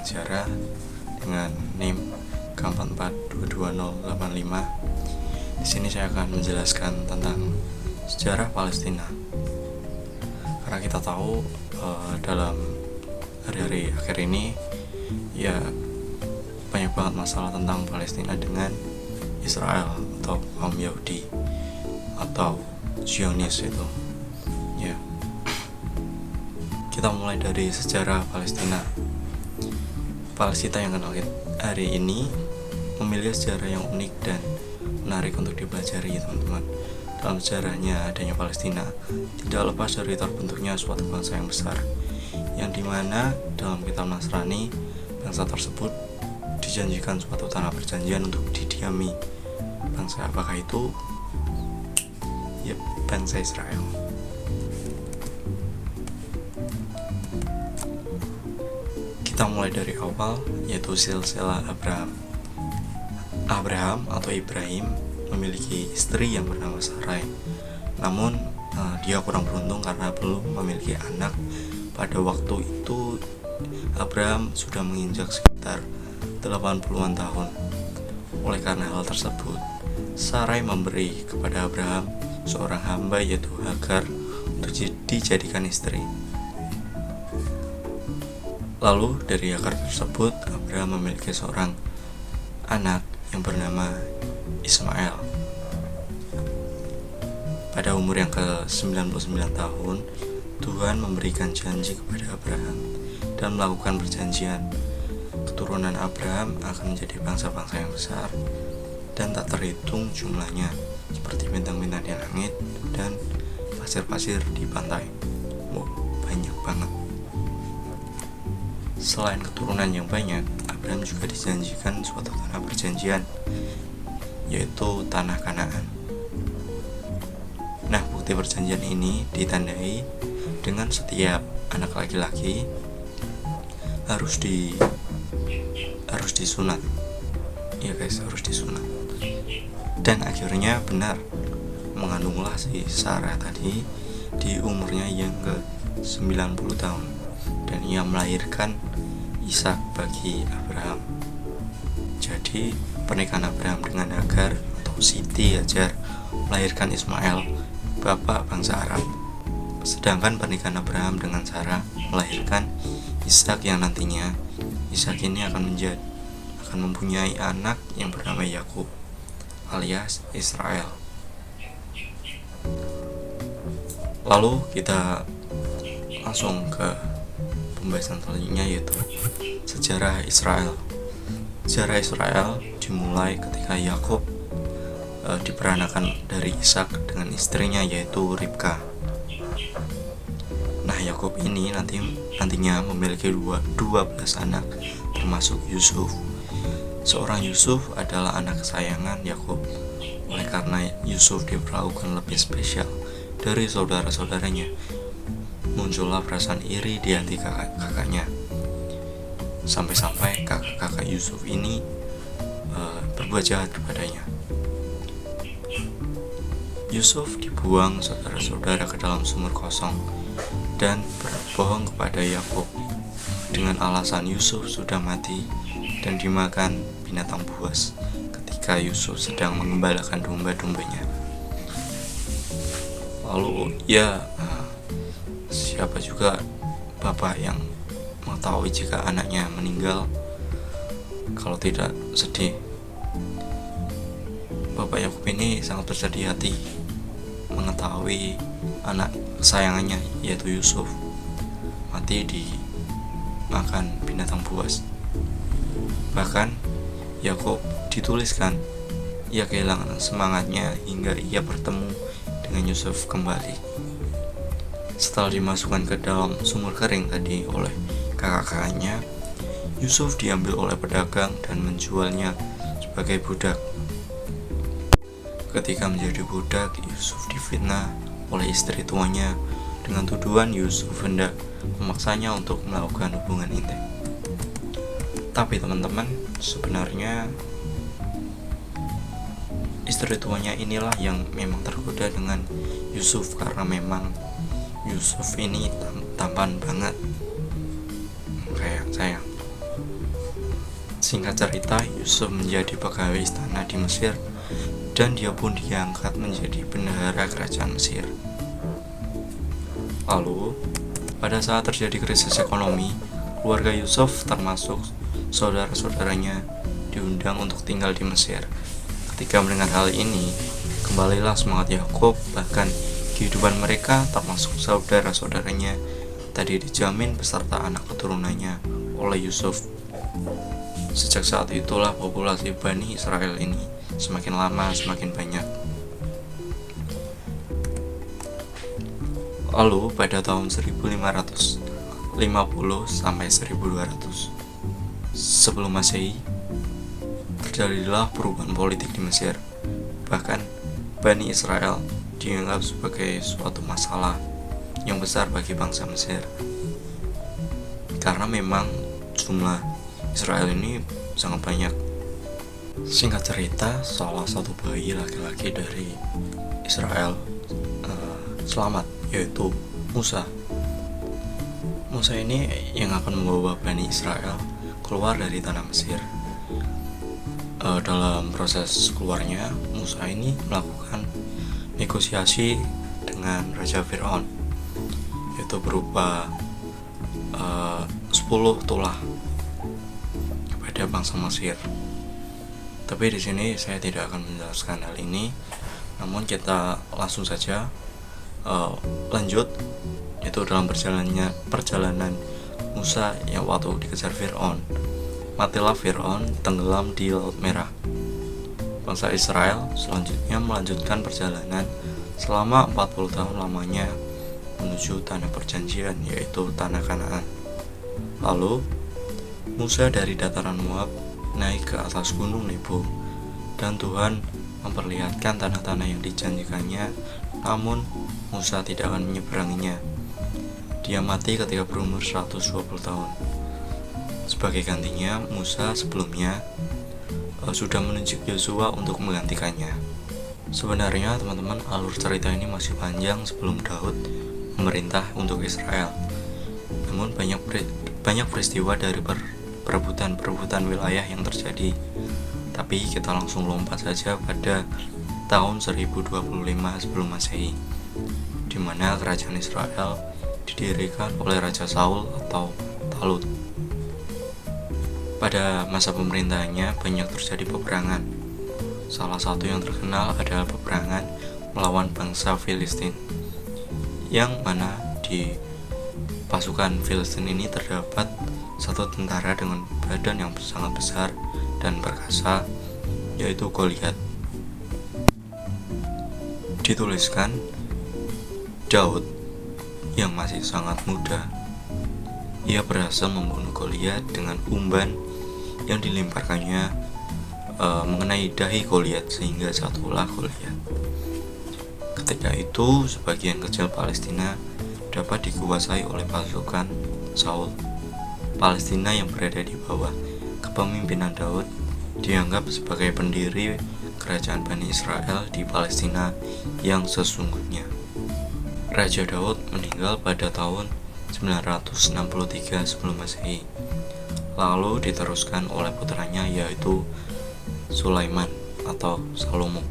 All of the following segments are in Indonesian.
dengan sejarah dengan NIM K44222085. Di sini saya akan menjelaskan tentang sejarah Palestina. Karena kita tahu dalam hari-hari akhir ini ya banyak banget masalah tentang Palestina dengan Israel atau kaum Yahudi atau Zionis itu. Ya. Kita mulai dari sejarah Palestina. Palestina yang kenal hari ini memiliki sejarah yang unik dan menarik untuk dipelajari, teman-teman. Dalam sejarahnya adanya Palestina tidak lepas dari terbentuknya suatu bangsa yang besar, yang dimana dalam kitab Nasrani bangsa tersebut dijanjikan suatu tanah perjanjian untuk didiami. Bangsa apakah itu? Ya, bangsa Israel. Kita mulai dari awal, yaitu silsilah Abraham. Abraham atau Ibrahim memiliki istri yang bernama Sarai. Namun dia kurang beruntung karena belum memiliki anak. Pada waktu itu Abraham sudah menginjak sekitar 80-an tahun. Oleh karena hal tersebut, Sarai memberi kepada Abraham seorang hamba, yaitu Hagar, untuk dijadikan istri. Lalu dari Hagar tersebut Abraham memiliki seorang anak yang bernama Ismail. Pada umur yang ke-99 tahun, Tuhan memberikan janji kepada Abraham dan melakukan perjanjian. Keturunan Abraham akan menjadi bangsa-bangsa yang besar dan tak terhitung jumlahnya, seperti bintang-bintang di langit dan pasir-pasir di pantai. Wow, banyak banget. Selain keturunan yang banyak, Abraham juga dijanjikan suatu tanah perjanjian, yaitu tanah Kanaan. Nah, bukti perjanjian ini ditandai dengan setiap anak laki-laki harus disunat. Ya guys, harus disunat. Dan akhirnya benar, mengandunglah si Sarah tadi di umurnya yang ke-90 tahun, dan ia melahirkan Ishak bagi Abraham. Jadi pernikahan Abraham dengan Hagar atau Siti Hajar melahirkan Ismail, bapak bangsa Arab. Sedangkan pernikahan Abraham dengan Sarah melahirkan Ishak, yang nantinya Ishak ini akan mempunyai anak yang bernama Yakub alias Israel. Lalu kita langsung ke pembahasan selanjutnya, yaitu sejarah Israel. Sejarah Israel dimulai ketika Yakub diperanakan dari Ishak dengan istrinya, yaitu Ribka. Nah, Yakub ini nantinya memiliki 12 anak, termasuk Yusuf. Seorang Yusuf adalah anak kesayangan Yakub. Oleh karena Yusuf diperlakukan lebih spesial dari saudara-saudaranya, muncullah perasaan iri di hati kakaknya. Sampai-sampai kakak Yusuf ini berbuat jahat kepadanya. Yusuf dibuang saudara-saudara ke dalam sumur kosong dan berbohong kepada Yakub dengan alasan Yusuf sudah mati dan dimakan binatang buas ketika Yusuf sedang mengembalakan domba-dombanya. Lalu siapa juga bapak yang mengetahui jika anaknya meninggal kalau tidak sedih? Bapak Yakub ini sangat bersedih hati mengetahui anak kesayangannya, yaitu Yusuf, mati dimakan binatang buas. Bahkan Yakub dituliskan ia kehilangan semangatnya hingga ia bertemu dengan Yusuf kembali. Setelah dimasukkan ke dalam sumur kering tadi oleh kakak-kakaknya, Yusuf diambil oleh pedagang dan menjualnya sebagai budak. Ketika menjadi budak, Yusuf difitnah oleh istri tuanya dengan tuduhan Yusuf hendak memaksanya untuk melakukan hubungan intim. Tapi teman-teman, sebenarnya istri tuanya inilah yang memang tergoda dengan Yusuf, karena memang Yusuf ini tampan banget kayak saya. Singkat cerita, Yusuf menjadi pegawai istana di Mesir dan dia pun diangkat menjadi bendahara kerajaan Mesir. Lalu, pada saat terjadi krisis ekonomi, keluarga Yusuf termasuk saudara-saudaranya diundang untuk tinggal di Mesir. Ketika mendengar hal ini, kembalilah semangat Yakub, bahkan kehidupan mereka termasuk saudara-saudaranya tadi dijamin beserta anak keturunannya oleh Yusuf. Sejak saat itulah populasi Bani Israel ini semakin lama semakin banyak. Lalu pada tahun 1550 sampai 1200 sebelum Masehi, terjadilah perubahan politik di Mesir. Bahkan Bani Israel dianggap sebagai suatu masalah yang besar bagi bangsa Mesir, karena memang jumlah Israel ini sangat banyak. Singkat cerita, salah satu bayi laki-laki dari Israel selamat, yaitu Musa. Musa ini yang akan membawa Bani Israel keluar dari tanah Mesir. Dalam proses keluarnya, Musa ini melakukan negosiasi dengan Raja Fir'aun, yaitu berupa 10 tulah kepada bangsa Mesir. Tapi di sini saya tidak akan menjelaskan hal ini, namun kita langsung saja lanjut, yaitu dalam perjalanan Musa yang waktu dikejar Fir'aun. Matilah Fir'aun, tenggelam di Laut Merah. Bangsa Israel selanjutnya melanjutkan perjalanan selama 40 tahun lamanya menuju tanah perjanjian, yaitu tanah Kanaan. Lalu Musa dari dataran Moab naik ke atas gunung Nebo, dan Tuhan memperlihatkan tanah-tanah yang dijanjikannya, namun Musa tidak akan menyeberanginya. Dia mati ketika berumur 120 tahun. Sebagai gantinya, Musa sebelumnya sudah menunjuk Yosua untuk menggantikannya. Sebenarnya teman-teman, alur cerita ini masih panjang sebelum Daud memerintah untuk Israel. Namun banyak peristiwa dari perebutan wilayah yang terjadi. Tapi kita langsung lompat saja pada tahun 1025 sebelum Masehi, di mana kerajaan Israel didirikan oleh Raja Saul atau Talut. Pada masa pemerintahannya banyak terjadi peperangan. Salah satu yang terkenal adalah peperangan melawan bangsa Filistin, yang mana di pasukan Filistin ini terdapat satu tentara dengan badan yang sangat besar dan perkasa, yaitu Goliat. Dituliskan, Daud yang masih sangat muda, ia berhasil membunuh Goliat dengan umban yang dilemparkannya mengenai dahi Goliat sehingga jatuhlah Goliat. Ketika itu, sebagian kecil Palestina dapat dikuasai oleh pasukan Saul. Palestina yang berada di bawah kepemimpinan Daud dianggap sebagai pendiri kerajaan Bani Israel di Palestina yang sesungguhnya. Raja Daud meninggal pada tahun 963 sebelum Masehi, lalu diteruskan oleh putranya yaitu Sulaiman atau Salomo,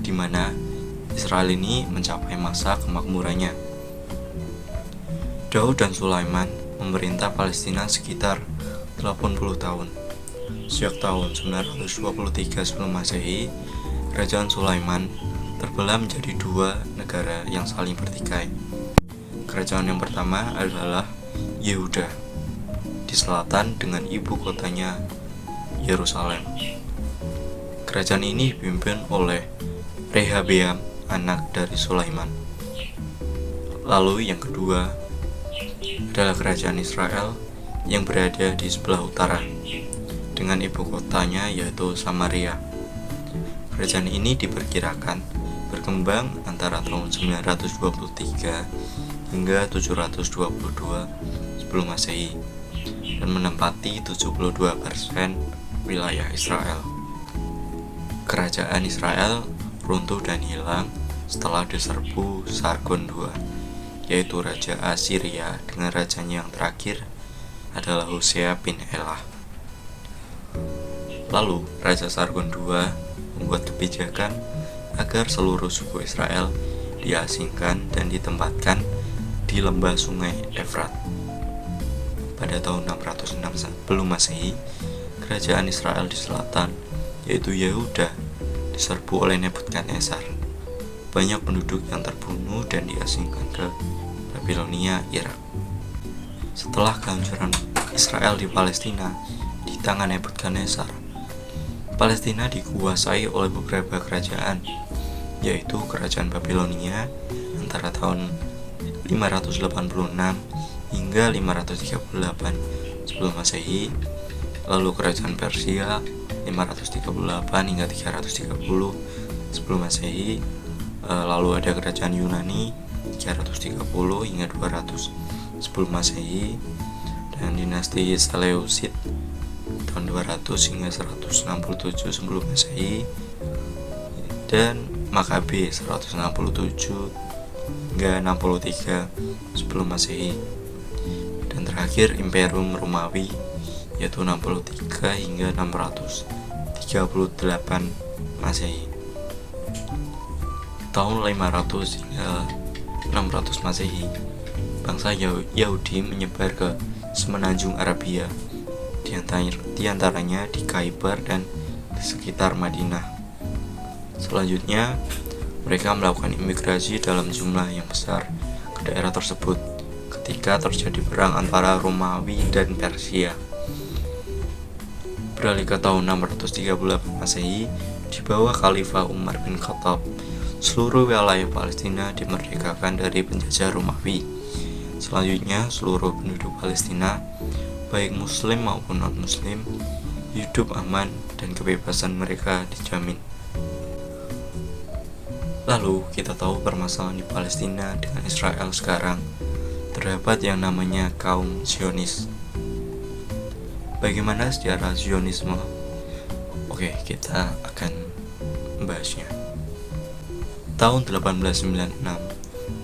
di mana Israel ini mencapai masa kemakmurannya. Daud dan Sulaiman memerintah Palestina sekitar 80 tahun. Sejak tahun 923 sebelum Masehi, kerajaan Sulaiman terbelah menjadi dua negara yang saling bertikai. Kerajaan yang pertama adalah Yehuda di selatan dengan ibu kotanya Yerusalem. Kerajaan ini dipimpin oleh Rehabeam, anak dari Sulaiman. Lalu yang kedua adalah kerajaan Israel yang berada di sebelah utara dengan ibu kotanya yaitu Samaria. Kerajaan ini diperkirakan berkembang antara tahun 923 hingga 722 sebelum Masehi dan menempati 72% wilayah Israel. Kerajaan Israel runtuh dan hilang setelah diserbu Sargon II, yaitu Raja Assyria, dengan rajanya yang terakhir adalah Hosea bin Elah. Lalu Raja Sargon II membuat kebijakan agar seluruh suku Israel diasingkan dan ditempatkan di lembah sungai Efrat. Pada tahun 606 sebelum Masehi, kerajaan Israel di selatan, yaitu Yehuda, diserbu oleh Nebukadnezar. Banyak penduduk yang terbunuh dan diasingkan ke Babilonia, Irak. Setelah kehancuran Israel di Palestina di tangan Nebukadnezar, Palestina dikuasai oleh beberapa kerajaan, yaitu kerajaan Babilonia antara tahun 586 hingga 538 sebelum Masehi, lalu kerajaan Persia 538 hingga 330 sebelum Masehi, lalu ada kerajaan Yunani 330 hingga 200 sebelum Masehi, dan dinasti Seleucid tahun 200 hingga 167 sebelum Masehi, dan Makabe 167 hingga 63 sebelum Masehi, dan terakhir Imperium Romawi yaitu 63 hingga 638 Masehi. Tahun 500 hingga 600 Masehi, bangsa Yahudi menyebar ke semenanjung Arabia, di antaranya di Khaybar dan di sekitar Madinah. Selanjutnya, mereka melakukan imigrasi dalam jumlah yang besar ke daerah tersebut ketika terjadi perang antara Romawi dan Persia. Beralih ke tahun 638 Masehi, di bawah Khalifah Umar bin Khattab, seluruh wilayah Palestina dimerdekakan dari penjajah Romawi. Selanjutnya, seluruh penduduk Palestina, baik Muslim maupun non-Muslim, hidup aman dan kebebasan mereka dijamin. Lalu, kita tahu permasalahan di Palestina dengan Israel sekarang. Terdapat yang namanya kaum Zionis. Bagaimana sejarah Zionisme? Oke, kita akan membahasnya. Tahun 1896,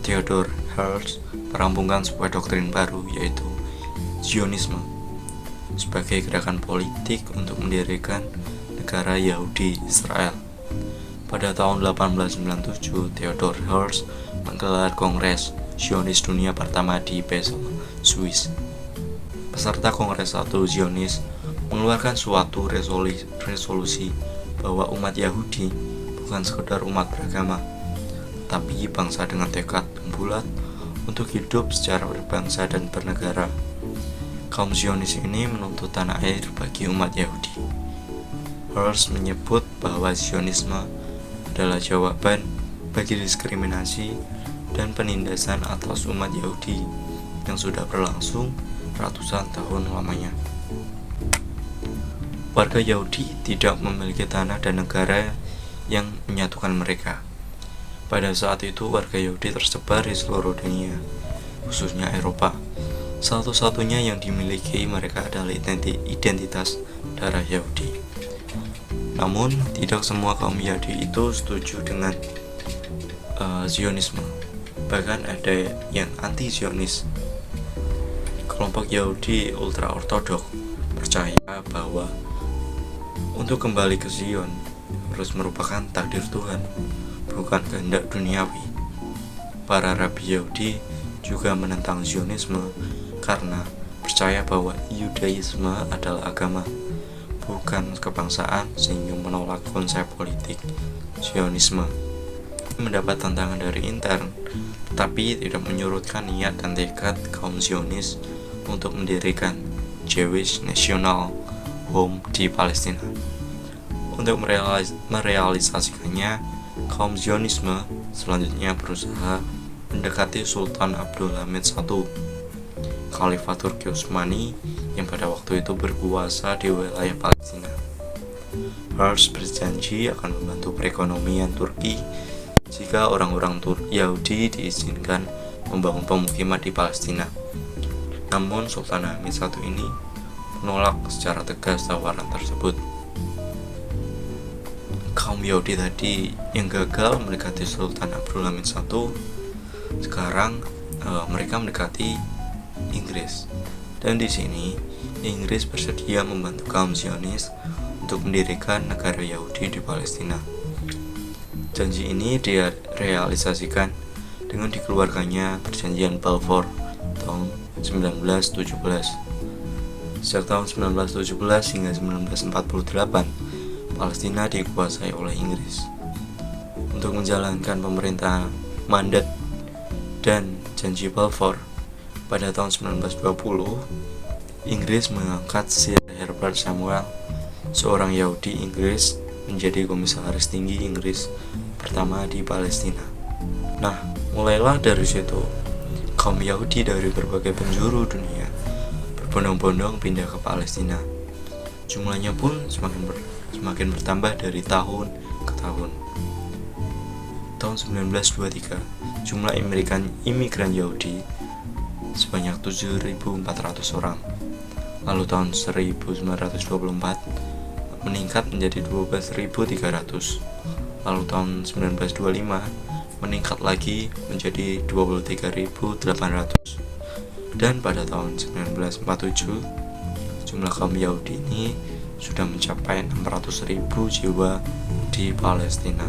Theodor Herzl merampungkan sebuah doktrin baru, yaitu Zionisme, sebagai gerakan politik untuk mendirikan negara Yahudi Israel. Pada tahun 1897, Theodor Herzl menggelar Kongres Zionis Dunia pertama di Basel, Swiss. Peserta Kongres 1 Zionis mengeluarkan suatu resolusi bahwa umat Yahudi bukan sekedar umat beragama, tapi bangsa dengan tekad bulat untuk hidup secara berbangsa dan bernegara. Kaum Zionis ini menuntut tanah air bagi umat Yahudi. Herzl menyebut bahwa Zionisme adalah jawaban bagi diskriminasi dan penindasan atas umat Yahudi yang sudah berlangsung ratusan tahun lamanya. Warga Yahudi tidak memiliki tanah dan negara yang menyatukan mereka. Pada saat itu, warga Yahudi tersebar di seluruh dunia, khususnya Eropa. Satu-satunya yang dimiliki mereka adalah identitas darah Yahudi. Namun, tidak semua kaum Yahudi itu setuju dengan Zionisme. Bahkan ada yang anti-Zionis. Kelompok Yahudi ultra-ortodok percaya bahwa untuk kembali ke Zion harus merupakan takdir Tuhan, bukan kehendak duniawi. Para rabi Yahudi juga menentang Zionisme karena percaya bahwa Yudaisme adalah agama, bukan kebangsaan, sehingga menolak konsep politik Zionisme. Mendapat tantangan dari intern, tetapi tidak menyurutkan niat dan tekad kaum Zionis untuk mendirikan Jewish National Home di Palestina. Untuk merealisasikannya, kaum Zionisme selanjutnya berusaha mendekati Sultan Abdul Hamid I, Khalifah Turki Utsmani yang pada waktu itu berkuasa di wilayah Palestina. Herzl berjanji akan membantu perekonomian Turki jika orang-orang Yahudi diizinkan membangun pemukiman di Palestina. Namun Sultan Hamid I ini menolak secara tegas tawaran tersebut. Kaum Yahudi tadi yang gagal mendekati Sultan Abdul Hamid I, sekarang mereka mendekati Inggris. Dan di sini Inggris bersedia membantu kaum Zionis untuk mendirikan negara Yahudi di Palestina. Janji ini direalisasikan dengan dikeluarkannya Perjanjian Balfour tahun 1917. Sejak tahun 1917 hingga 1948, Palestina dikuasai oleh Inggris. Untuk menjalankan pemerintahan mandat dan janji Balfour, pada tahun 1920, Inggris mengangkat Sir Herbert Samuel, seorang Yahudi Inggris, menjadi komisaris tinggi Inggris pertama di Palestina. Nah, mulailah dari situ, kaum Yahudi dari berbagai penjuru dunia berbondong-bondong pindah ke Palestina. Jumlahnya pun semakin bertambah dari tahun ke tahun. Tahun 1923, jumlah imigran Yahudi sebanyak 7.400 orang. Lalu tahun 1924 meningkat menjadi 12.300. Lalu tahun 1925 meningkat lagi menjadi 23.800. Dan pada tahun 1947, jumlah kaum Yahudi ini sudah mencapai 600.000 jiwa di Palestina.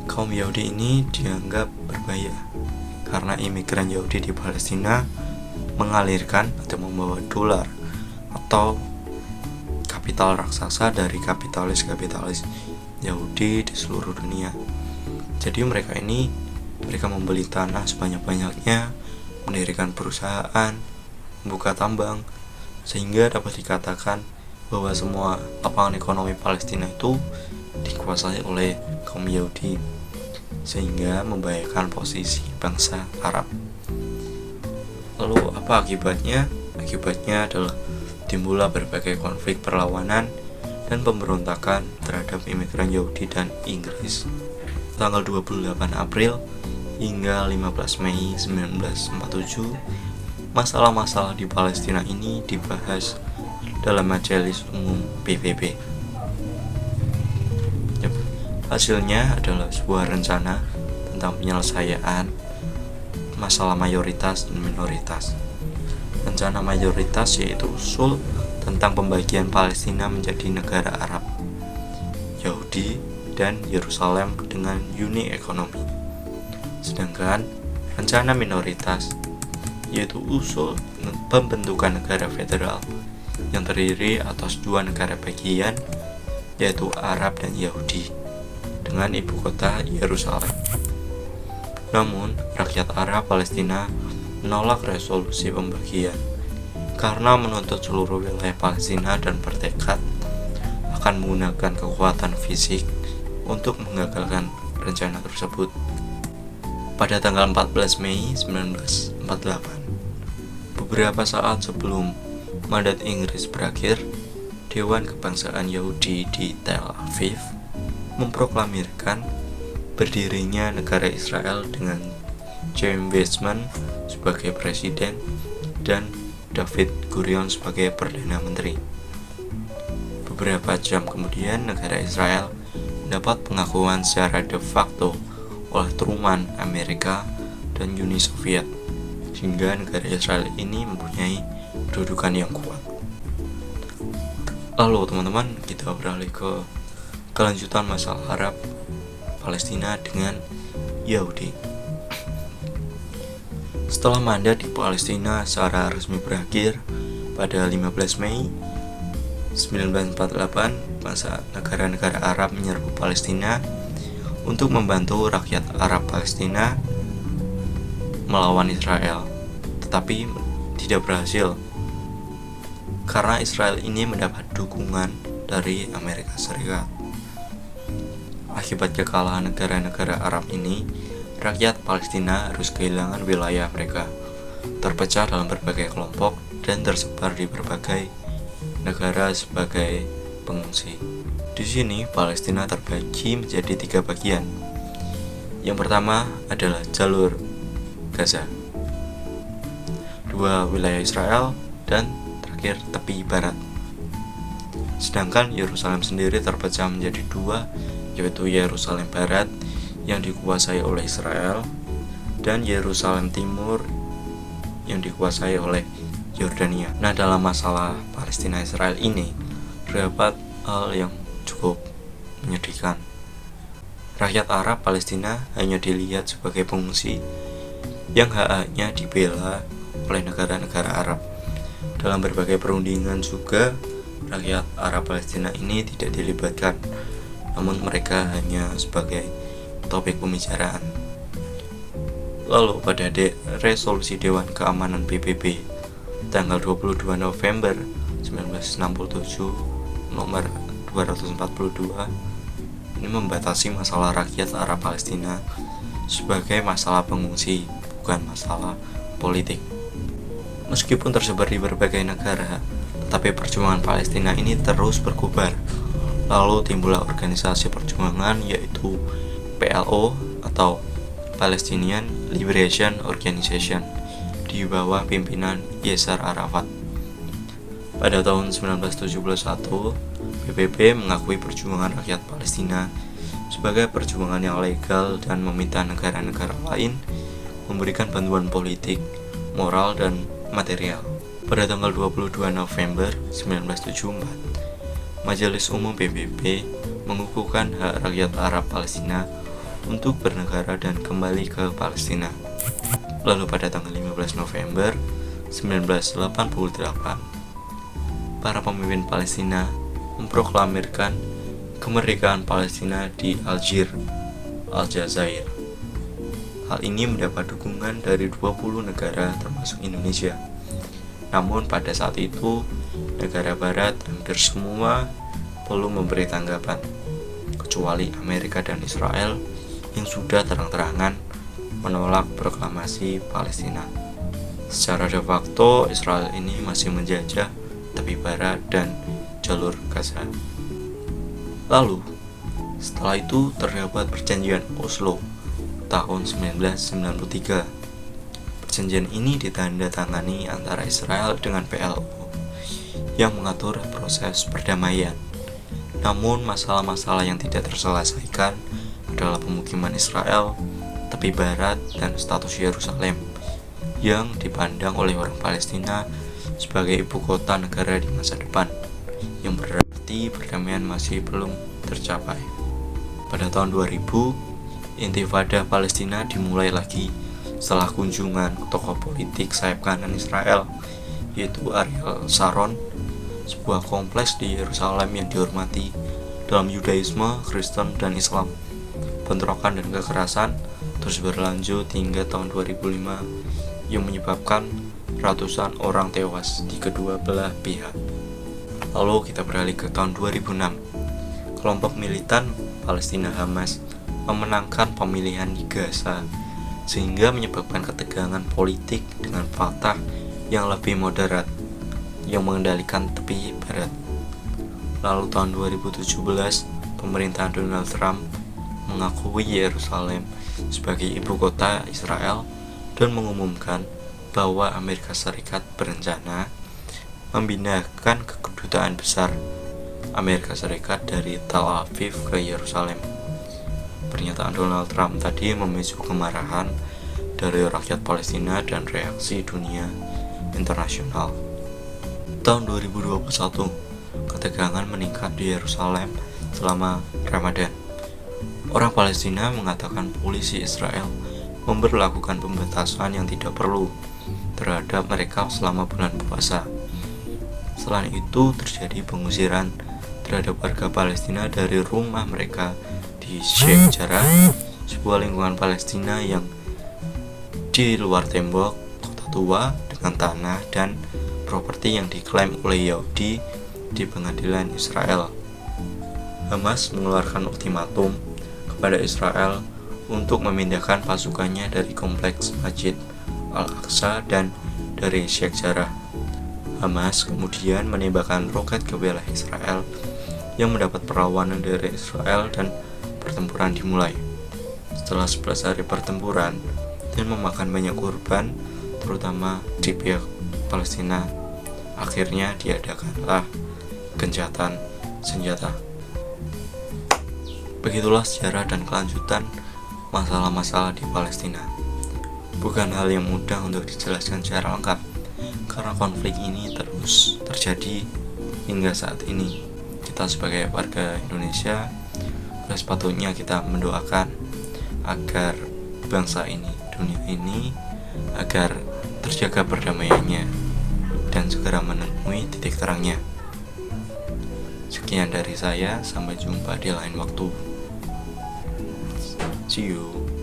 Kaum Yahudi ini dianggap berbahaya karena imigran Yahudi di Palestina mengalirkan atau membawa dolar atau kapital raksasa dari kapitalis Yahudi di seluruh dunia. Jadi mereka membeli tanah sebanyak-banyaknya, mendirikan perusahaan, membuka tambang, sehingga dapat dikatakan bahwa semua lapangan ekonomi Palestina itu dikuasai oleh kaum Yahudi, sehingga membahayakan posisi bangsa Arab. Lalu apa akibatnya? Akibatnya adalah timbullah berbagai konflik perlawanan dan pemberontakan terhadap imigran Yahudi dan Inggris. Tanggal 28 April hingga 15 Mei 1947, masalah-masalah di Palestina ini dibahas dalam Majelis Umum PBB. Hasilnya adalah sebuah rencana tentang penyelesaian masalah mayoritas dan minoritas. Rencana mayoritas yaitu usul tentang pembagian Palestina menjadi negara Arab, Yahudi, dan Yerusalem dengan uni ekonomi. Sedangkan rencana minoritas yaitu usul pembentukan negara federal yang terdiri atas dua negara bagian, yaitu Arab dan Yahudi, dengan ibu kota Yerusalem. Namun, rakyat Arab Palestina menolak resolusi pembagian karena menuntut seluruh wilayah Palestina dan bertekad akan menggunakan kekuatan fisik untuk menggagalkan rencana tersebut. Pada tanggal 14 Mei 1948, beberapa saat sebelum mandat Inggris berakhir, Dewan Kebangsaan Yahudi di Tel Aviv memproklamirkan berdirinya negara Israel dengan Chaim Weizmann sebagai presiden dan David Gurion sebagai perdana menteri. Beberapa jam kemudian, negara Israel mendapat pengakuan secara de facto oleh Truman, Amerika, dan Uni Soviet, sehingga negara Israel ini mempunyai kedudukan yang kuat. Lalu teman-teman, kita beralih ke kelanjutan masalah Arab Palestina dengan Yahudi. Setelah mandat di Palestina secara resmi berakhir pada 15 Mei 1948, masa negara-negara Arab menyerbu Palestina untuk membantu rakyat Arab Palestina melawan Israel, tetapi tidak berhasil karena Israel ini mendapat dukungan dari Amerika Serikat. Akibat kekalahan negara-negara Arab ini, rakyat Palestina harus kehilangan wilayah mereka, terpecah dalam berbagai kelompok dan tersebar di berbagai negara sebagai pengungsi. Di sini Palestina terbagi menjadi 3 bagian. Yang pertama adalah jalur Gaza, 2 wilayah Israel, dan terakhir tepi barat. Sedangkan Yerusalem sendiri terpecah menjadi 2, yaitu Yerusalem Barat yang dikuasai oleh Israel dan Yerusalem Timur yang dikuasai oleh Yordania. Nah, dalam masalah Palestina Israel ini terdapat hal yang cukup menyedihkan. Rakyat Arab Palestina hanya dilihat sebagai pengungsi yang hak-haknya dibela oleh negara-negara Arab. Dalam berbagai perundingan juga, rakyat Arab Palestina ini tidak dilibatkan, namun mereka hanya sebagai topik pembicaraan. Lalu pada resolusi Dewan Keamanan PBB tanggal 22 November 1967 nomor 242 ini membatasi masalah rakyat Arab Palestina sebagai masalah pengungsi, bukan masalah politik. Meskipun tersebar di berbagai negara, tetapi perjuangan Palestina ini terus berkobar. Lalu timbullah organisasi perjuangan yaitu PLO atau Palestinian Liberation Organization di bawah pimpinan Yasser Arafat. Pada tahun 1971, PBB mengakui perjuangan rakyat Palestina sebagai perjuangan yang legal dan meminta negara-negara lain memberikan bantuan politik, moral, dan material. Pada tanggal 22 November 1974, Majelis Umum PBB mengukuhkan hak rakyat Arab Palestina untuk bernegara dan kembali ke Palestina. Lalu pada tanggal 15 November 1988, para pemimpin Palestina memproklamirkan kemerdekaan Palestina di Aljazair. Hal ini mendapat dukungan dari 20 negara termasuk Indonesia. Namun pada saat itu, negara barat hampir semua belum memberi tanggapan, kecuali Amerika dan Israel yang sudah terang-terangan menolak proklamasi Palestina. Secara de facto, Israel ini masih menjajah tepi barat dan jalur Gaza. Lalu, setelah itu terdapat perjanjian Oslo tahun 1993. Perjanjian ini ditandatangani antara Israel dengan PLO yang mengatur proses perdamaian. Namun masalah-masalah yang tidak terselesaikan adalah pemukiman Israel, tepi barat, dan status Yerusalem yang dipandang oleh orang Palestina sebagai ibu kota negara di masa depan, yang berarti perdamaian masih belum tercapai. Pada tahun 2000, Intifada Palestina dimulai lagi setelah kunjungan tokoh politik sayap kanan Israel, yaitu Ariel Sharon, sebuah kompleks di Yerusalem yang dihormati dalam Yudaisme, Kristen, dan Islam. Bentrokan dan kekerasan terus berlanjut hingga tahun 2005 yang menyebabkan ratusan orang tewas di kedua belah pihak. Lalu kita beralih ke tahun 2006. Kelompok militan Palestina Hamas memenangkan pemilihan di Gaza sehingga menyebabkan ketegangan politik dengan Fatah yang lebih moderat yang mengendalikan tepi barat. Lalu tahun 2017, pemerintahan Donald Trump mengakui Yerusalem sebagai ibu kota Israel dan mengumumkan bahwa Amerika Serikat berencana memindahkan kedutaan besar Amerika Serikat dari Tel Aviv ke Yerusalem. Pernyataan Donald Trump tadi memicu kemarahan dari rakyat Palestina dan reaksi dunia internasional. Tahun 2021, ketegangan meningkat di Yerusalem selama Ramadan. Orang Palestina mengatakan polisi Israel memberlakukan pembatasan yang tidak perlu terhadap mereka selama bulan puasa. Selain itu, terjadi pengusiran terhadap warga Palestina dari rumah mereka di Sheikh Jarrah, sebuah lingkungan Palestina yang di luar tembok kota tua dengan tanah dan properti yang diklaim oleh Yahudi di pengadilan Israel. Hamas mengeluarkan ultimatum kepada Israel untuk memindahkan pasukannya dari kompleks Masjid Al-Aqsa dan dari Sheikh Jarrah. Hamas kemudian menembakkan roket ke wilayah Israel yang mendapat perlawanan dari Israel dan pertempuran dimulai. Setelah 11 hari pertempuran dan memakan banyak korban, terutama di pihak Palestina, akhirnya diadakanlah gencatan senjata. Begitulah sejarah dan kelanjutan masalah-masalah di Palestina. Bukan hal yang mudah untuk dijelaskan secara lengkap, karena konflik ini terus terjadi hingga saat ini. kita sebagai warga Indonesia sudah sepatutnya kita mendoakan agar bangsa ini, dunia ini, agar terjaga perdamaiannya dan segera menemui titik terangnya. Sekian dari saya, sampai jumpa di lain waktu. See you.